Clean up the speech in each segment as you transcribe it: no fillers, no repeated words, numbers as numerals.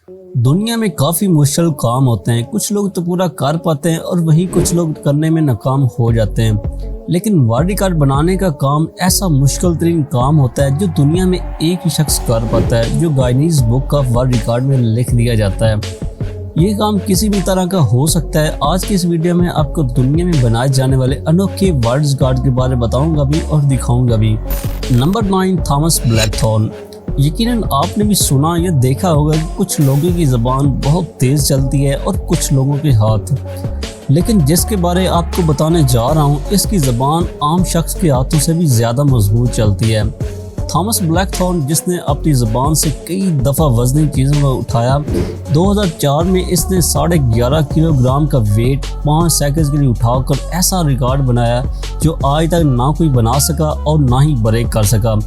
दुनिया में काफ़ी मुश्किल काम होते हैं। कुछ लोग तो पूरा कर पाते हैं और वहीं कुछ लोग करने में नाकाम हो जाते हैं। लेकिन वर्ल्ड रिकॉर्ड बनाने का काम ऐसा मुश्किल तरीन काम होता है जो दुनिया में एक ही शख्स कर पाता है, जो Guinness book of world record में लिख दिया जाता है। ये काम किसी भी तरह का हो सकता है। आज की इस वीडियो में आपको दुनिया में बनाए जाने वाले अनोखे वर्ल्ड रिकॉर्ड के बारे में बताऊंगा भी और दिखाऊंगा भी। Number 9, Thomas Blackthorn. यकीनन आपने भी सुना या देखा होगा कि कुछ लोगों की ज़बान बहुत तेज़ चलती है और कुछ लोगों के हाथ, लेकिन जिसके बारे आपको बताने जा रहा हूँ इसकी ज़बान आम शख्स के हाथों से भी ज़्यादा मजबूत चलती है। थॉमस ब्लैकथॉर्न, जिसने अपनी ज़बान से कई दफ़ा वज़नी चीज़ों को उठाया, 2004 में इसने 11.5 किलोग्राम का वेट 5 सेकंड के लिए उठाकर ऐसा रिकॉर्ड बनाया जो आज तक ना कोई बना सका और ना ही ब्रेक कर सका।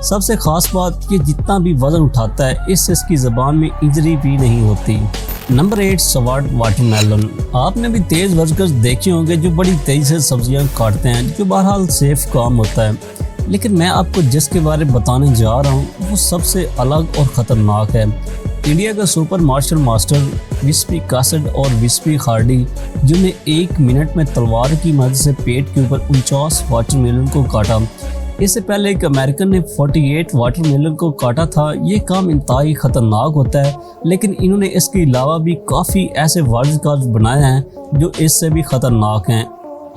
सबसे ख़ास बात कि जितना भी वज़न उठाता है इससे इसकी ज़बान में इंजरी भी नहीं होती। नंबर 8, स्वर्ट वाटरमेलन। आपने भी तेज़ वर्कर्स देखे होंगे जो बड़ी तेज़ी से सब्जियां काटते हैं, जो बहरहाल सेफ काम होता है। लेकिन मैं आपको जिसके बारे में बताने जा रहा हूँ वो सबसे अलग और ख़तरनाक है। इंडिया का सुपर मार्शल मास्टर विस्पी कासड और विस्पी खार्डी, जिन्हें 1 मिनट में तलवार की मदद से पेट के ऊपर 49 वाटरमेलन को काटा। इससे पहले एक अमेरिकन ने 48 वाटरमेलन को काटा था। ये काम इंतहाई ख़तरनाक होता है, लेकिन इन्होंने इसके अलावा भी काफ़ी ऐसे वर्ल्ड रिकॉर्ड बनाए हैं जो इससे भी ख़तरनाक हैं।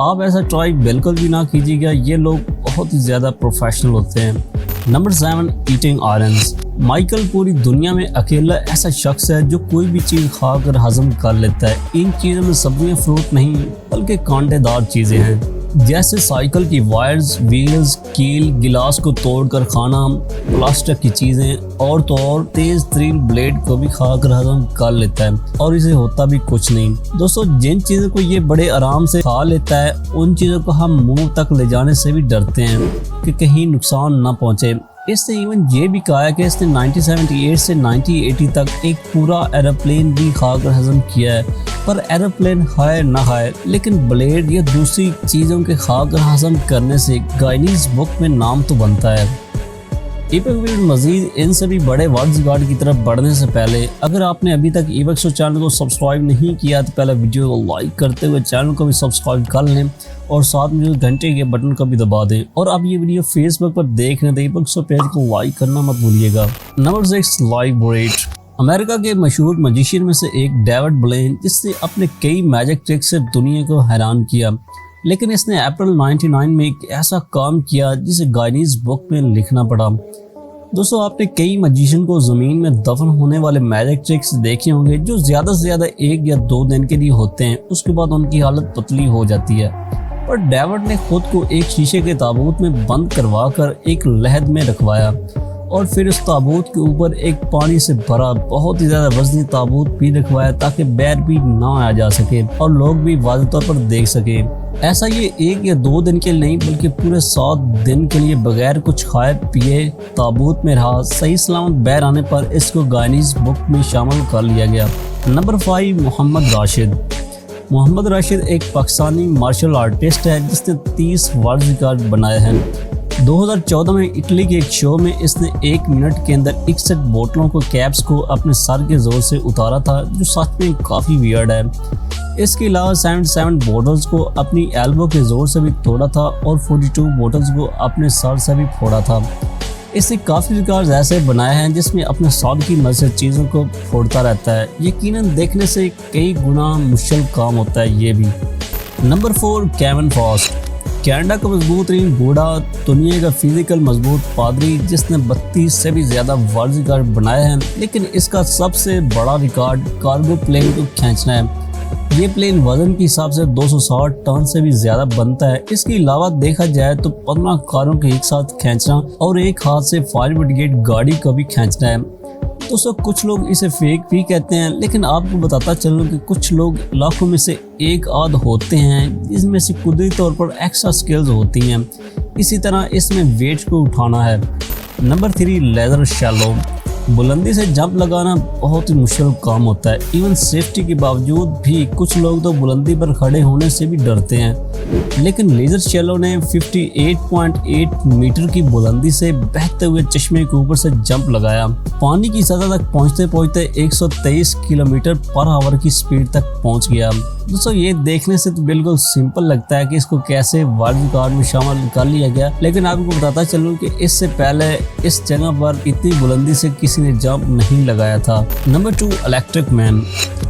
आप ऐसा ट्राई बिल्कुल भी ना कीजिएगा, ये लोग बहुत ही ज़्यादा प्रोफेशनल होते हैं। Number 7, eating irons. माइकल पूरी दुनिया में अकेला ऐसा शख्स है जो कोई भी चीज़ खाकर हजम कर लेता है। इन चीज़ों में सब्जियां, फ्रूट नहीं बल्कि कांटेदार चीज़ें हैं, जैसे साइकिल की वायर्स, व्हील्स, कील, गिलास को तोड़कर खाना, प्लास्टिक की चीज़ें और तो और तेज़ तरीन ब्लेड को भी खाकर हजम कर लेता है और इसे होता भी कुछ नहीं। दोस्तों, जिन चीज़ों को ये बड़े आराम से खा लेता है उन चीज़ों को हम मुंह तक ले जाने से भी डरते हैं कि कहीं नुकसान ना पहुँचे। इसने इवन ये भी कहा है कि इसने 1978 से 1980 तक एक पूरा एरोप्लेन भी खाकर हजम किया है। पर एरोप्लेन खाए ना खाए, लेकिन ब्लेड या दूसरी चीज़ों के खाकर हजम करने से गिनीज बुक में नाम तो बनता है। मज़ीद इन सभी बड़े वर्ल्ड रिकॉर्ड की तरफ बढ़ने से पहले अगर आपने अभी तक ईबक्सो चैनल को सब्सक्राइब नहीं किया तो पहले वीडियो को लाइक करते हुए चैनल को भी सब्सक्राइब कर लें और साथ में जो घंटे के बटन को भी दबा दें। और आप ये वीडियो फेसबुक पर देख रहे हैं तो ईबक्सो पेज को लाइक करना मत भूलिएगा। Number 6, live bread. अमेरिका के मशहूर मजिशियन में से एक डेविड ब्लेन, जिसने अपने कई मैजिक ट्रिक से दुनिया को हैरान किया, लेकिन इसने अप्रैल 99 में एक ऐसा काम किया जिसे गिनीज बुक में लिखना पड़ा। दोस्तों, आपने कई मजिशियन को ज़मीन में दफन होने वाले मैजिक ट्रिक्स देखे होंगे जो ज़्यादा से ज़्यादा 1 या 2 दिन के लिए होते हैं, उसके बाद उनकी हालत पतली हो जाती है। पर डेविड ने खुद को एक शीशे के ताबूत में बंद करवा कर एक लहद में रखवाया और फिर उस ताबूत के ऊपर एक पानी से भरा बहुत ही ज़्यादा वजनी ताबूत भी रखवाया ताकि बैर भी ना आ जा सके और लोग भी वाज़ेह तौर पर देख सके। ऐसा ये 1 या 2 दिन के लिए नहीं बल्कि पूरे 7 दिन के लिए बगैर कुछ खाए पिए ताबूत में रहा। सही सलामत बैर आने पर इसको गिनीज बुक में शामिल कर लिया गया। नंबर 5, मोहम्मद राशिद। मोहम्मद राशिद एक पाकिस्तानी मार्शल आर्टिस्ट है जिसने 30 वर्ल्ड रिकॉर्ड बनाए हैं। 2014 में इटली के एक शो में इसने 1 मिनट के अंदर 61 बोतलों को कैप्स को अपने सर के जोर से उतारा था, जो सच में काफ़ी वियर्ड है। इसके अलावा 77 बोतल्स को अपनी एल्बो के जोर से भी तोड़ा था और 42 बोतल्स को अपने सर से भी फोड़ा था। इसने काफ़ी रिकॉर्ड्स ऐसे बनाए हैं जिसमें अपने सर की मदद से चीज़ों को फोड़ता रहता है। यकीनन देखने से कई गुना मुश्किल काम होता है ये भी। Number 4, Kevin fast. कनाडा का मजबूत तरीन बूढ़ा, दुनिया का फिजिकल मजबूत पादरी, जिसने 32 से भी ज़्यादा वर्ल्ड रिकॉर्ड बनाए हैं, लेकिन इसका सबसे बड़ा रिकॉर्ड कार्गो प्लेन को खींचना है। ये प्लेन वजन के हिसाब से 260 टन से भी ज़्यादा बनता है। इसके अलावा देखा जाए तो 15 कारों के एक साथ खींचना और एक हाथ से फायर ब्रिगेड गाड़ी को भी खींचना है। दोस्तों, कुछ लोग इसे फेक भी कहते हैं, लेकिन आपको बताता चलूँ कि कुछ लोग लाखों में से एक आध होते हैं जिसमें से कुदरती तौर पर एक्स्ट्रा स्किल्स होती हैं। इसी तरह इसमें वेट को उठाना है। Number 3, leather shallow. बुलंदी से जंप लगाना बहुत ही मुश्किल काम होता है। इवन सेफ्टी के बावजूद भी कुछ लोग तो बुलंदी पर खड़े होने से भी डरते हैं, लेकिन लेजर चेलो ने 58.8 मीटर की बुलंदी से बहते हुए चश्मे के ऊपर से जंप लगाया। पानी की सतह तक पहुंचते पहुंचते 123 किलोमीटर पर आवर की स्पीड तक पहुंच गया। दोस्तों ये देखने से तो बिल्कुल सिंपल लगता है कि इसको कैसे वर्ल्ड रिकॉर्ड में शामिल कर लिया गया, लेकिन आपको बताता चलूं कि इससे पहले इस जगह पर इतनी बुलंदी से किसी ने जंप नहीं लगाया था। Number 2, electric man.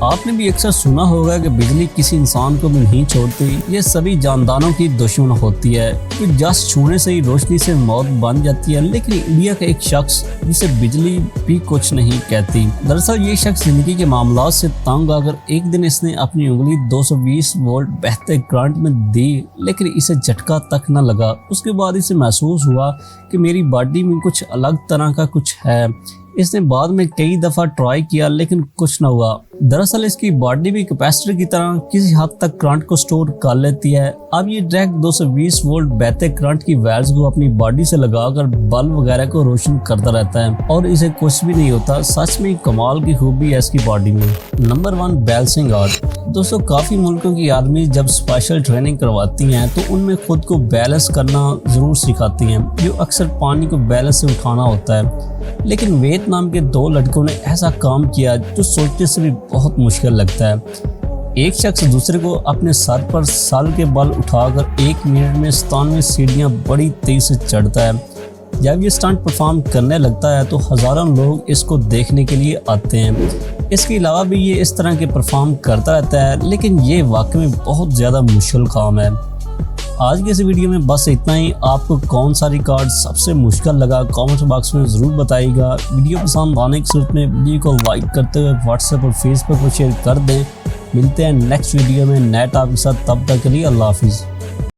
आपने भी अक्सर सुना होगा कि बिजली किसी इंसान को भी नहीं छोड़ती, ये सभी जानदारों की दुश्मन होती है। तो जस्ट छूने से ही रोशनी से मौत बन जाती है, लेकिन इंडिया का एक शख्स जिसे बिजली भी कुछ नहीं कहती। दरअसल ये शख्स जिंदगी के मामलात से तंग आकर एक दिन इसने अपनी उंगली 220 वोल्ट बहते करंट में दी, लेकिन इसे झटका तक न लगा। उसके बाद इसे महसूस हुआ कि मेरी बॉडी में कुछ अलग तरह का कुछ है। इसने बाद में कई दफ़ा ट्राई किया, लेकिन कुछ न हुआ। दरअसल इसकी बॉडी भी कैपेसिटर की तरह किसी हद तक करंट को स्टोर कर लेती है। अब ये डायरेक्ट 220 वोल्ट बहते करंट की वायर्स को अपनी बॉडी से लगाकर बल्ब वगैरह को रोशन करता रहता है और इसे कुछ भी नहीं होता। सच में कमाल की खूबी है इसकी बॉडी में। Number 1, balancing art. दोस्तों काफ़ी मुल्कों की आर्मी जब स्पेशल ट्रेनिंग करवाती हैं तो उनमें खुद को बैलेंस करना ज़रूर सिखाती हैं, जो अक्सर पानी को बैलेंस से उठाना होता है। लेकिन वियतनाम के 2 लड़कों ने ऐसा काम किया जो सोचने से भी बहुत मुश्किल लगता है। एक शख्स दूसरे को अपने सर पर साल के बल उठाकर 1 मिनट में 97 सीढ़ियाँ बड़ी तेज से चढ़ता है। जब ये स्टंट परफॉर्म करने लगता है तो हज़ारों लोग इसको देखने के लिए आते हैं। इसके अलावा भी ये इस तरह के परफॉर्म करता रहता है, लेकिन ये वाकई में बहुत ज़्यादा मुश्किल काम है। आज के इस वीडियो में बस इतना ही। आपको कौन सा रिकॉर्ड सबसे मुश्किल लगा कमेंट बॉक्स में ज़रूर बताइएगा। वीडियो पसंद आने की सूरत में वीडियो को लाइक करते हुए व्हाट्सएप और फेसबुक पर शेयर कर दें। मिलते हैं नेक्स्ट वीडियो में नए टॉपिक के साथ, तब तक के लिए अल्लाह हाफिज़।